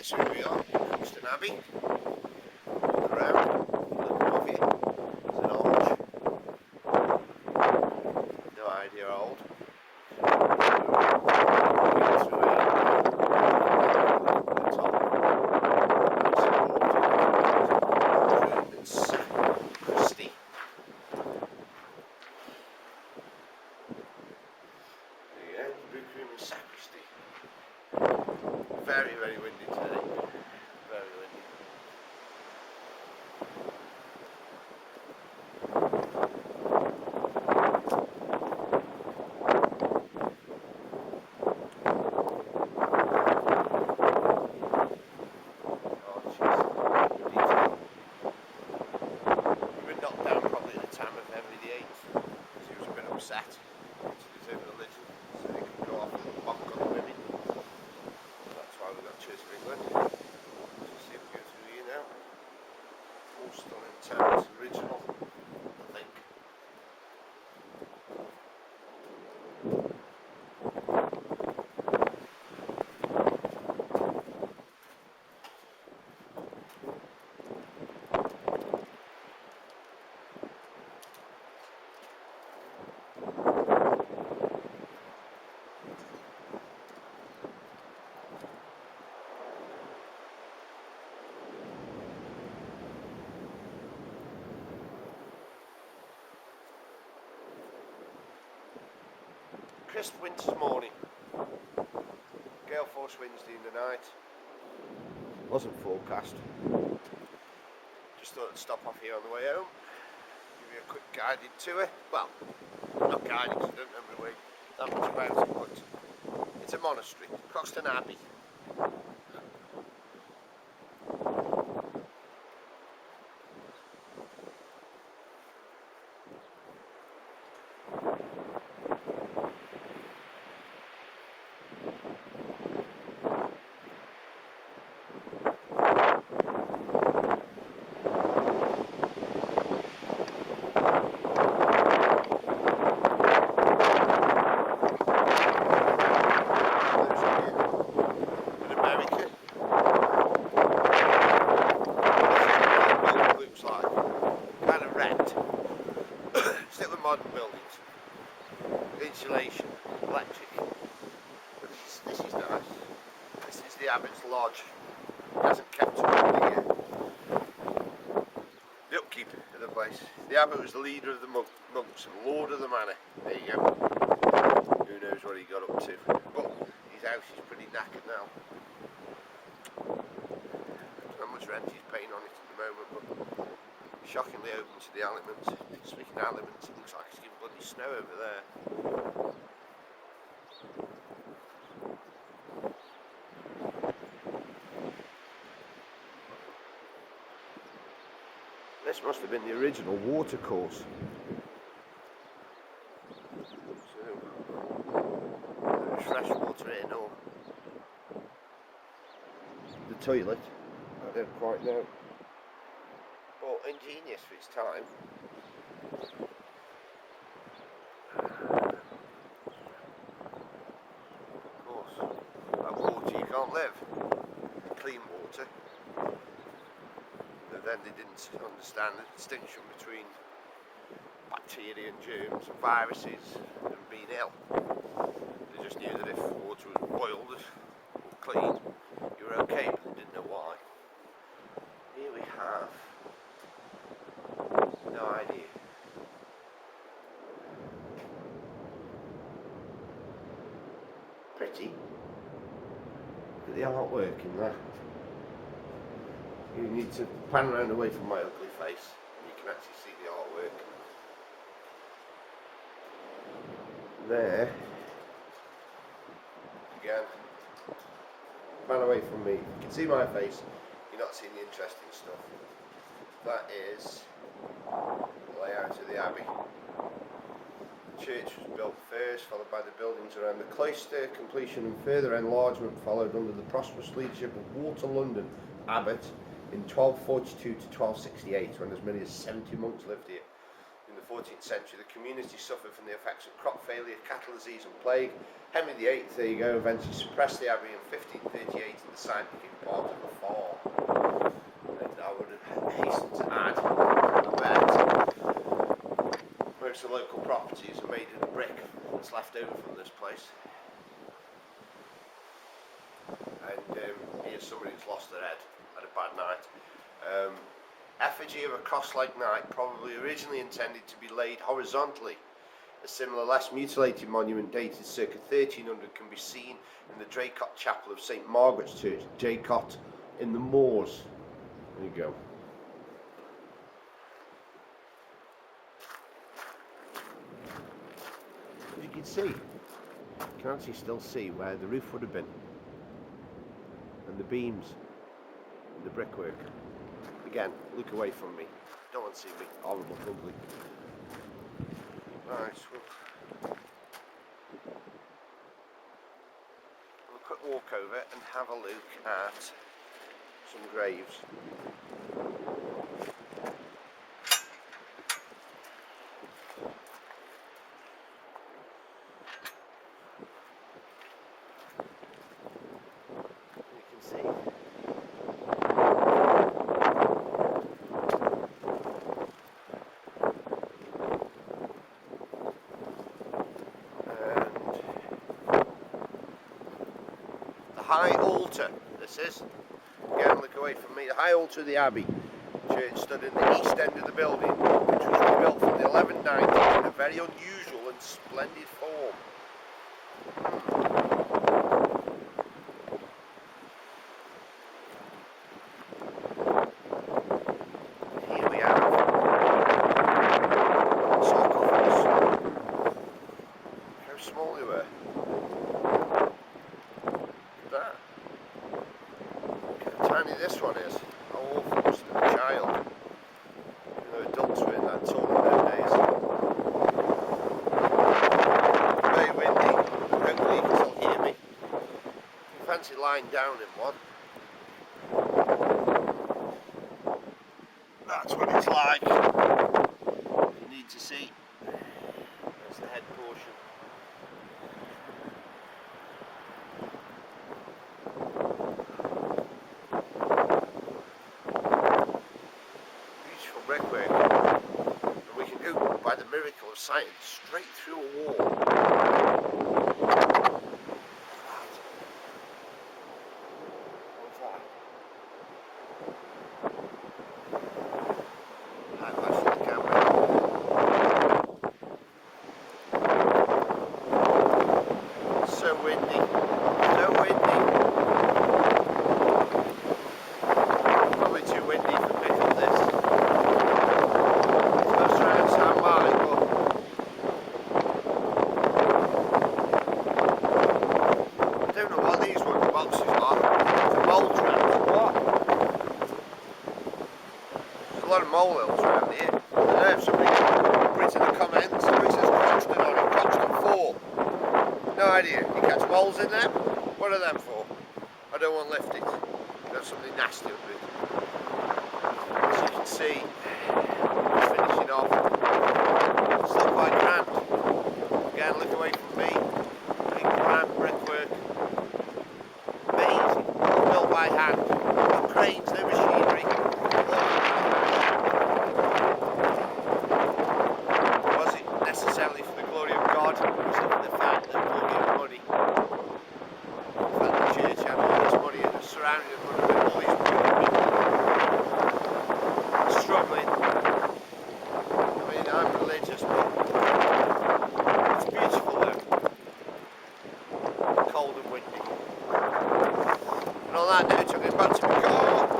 Right, so here we are, Croxden Abbey. Walk around, look above you. There's an arch. No idea how old. Sacristy. There you go, Brick Room and Sacristy. Very, very windy today. Very windy. Oh jeez, detour. We were knocked down probably at the time of Henry VIII. Because he was a bit upset to his own religion, so he could go off and bonk on the women. That's why we got Church of England. Let's see if we go through here now. All still intact, original, I think. Crisp winter's morning. Gale force winds during the night. Wasn't forecast. Just thought I'd stop off here on the way home. Give you a quick guided tour. Well, not guided because I don't know my way that much about it, but it's a monastery. Croxden Abbey. Modern buildings, insulation, electric. But this is nice. This is the Abbot's Lodge. It hasn't kept up the upkeep of the place. The Abbot was the leader of the monks and lord of the manor. There you go. Who knows what he got up to? But his house is pretty knackered now. How much rent he's paying on it at the moment, but shockingly open to the elements. Speaking of elements, it looks like it's getting bloody snow over there. This must have been the original water course. So, there's fresh water in, or the toilet, I don't quite know. But ingenious for its time. Of course, that water you can't live. Clean water. But then they didn't understand the distinction between bacteria and germs and viruses and being ill. They just knew that if water was boiled or clean, you were okay, but they didn't know why. Here we have no idea. Pretty. Look at the artwork in there. You need to pan around away from my ugly face and you can actually see the artwork. There. Again. Pan away from me. You can see my face. You're not seeing the interesting stuff. That is the layout of the abbey. The church was built first, followed by the buildings around the cloister. Completion and further enlargement followed under the prosperous leadership of Walter London Abbot in 1242 to 1268, when as many as 70 monks lived here. In the 14th century, the community suffered from the effects of crop failure, cattle disease and plague. Henry VIII, there you go, eventually suppressed the abbey in 1538 and the site became part of a farm. And I would hasten to add that most of the local properties are made of the brick that's left over from this place. And here's somebody who's lost their head, had a bad night. Effigy of a cross-like knight, probably originally intended to be laid horizontally. A similar, less mutilated monument dated circa 1300 can be seen in the Draycott Chapel of St Margaret's Church, Draycott in the Moors. There you go. As you can see, you can actually still see where the roof would have been, and the beams, and the brickwork. Again, look away from me. Don't want to see me. Horrible, ugly. Right, we'll a quick walk over and have a look at some graves. You can see. High altar, this is. Again, look away from me. The high altar of the Abbey church stood in the east end of the building, which was rebuilt from the 1190s in a very unusual and splendid form. Here we have sarcophagus. How small they were. Tiny this one is. How awful must have been a child. You know, adults were in that tall in those days. Very windy. Hopefully you can still hear me. Fancy lying down in one. That's what it's like. You need to see. There's the head portion. Brickwork, and we can go by the miracle of sight straight through a wall. What's that? High flash for the camera. So windy, so windy. Probably too windy for me on this. A lot of molehills around here. I don't know if somebody put it in the comments. Somebody says Croxden on it, Croxden 4. No idea. You catch moles in there? What are them for? I don't want lifted. There's something nasty up it. As you can see, finishing off. Still quite grand. Again, look away from me. Big grand brickwork. Amazing. All built by hand. No cranes, no machinery. Necessarily for the glory of God, it was for the fact that glory of money. In fact, the church had all this money and was surrounded with all these people struggling. I mean, I'm religious, but it's beautiful though. Cold and windy. And on that note, I'm going back to my car.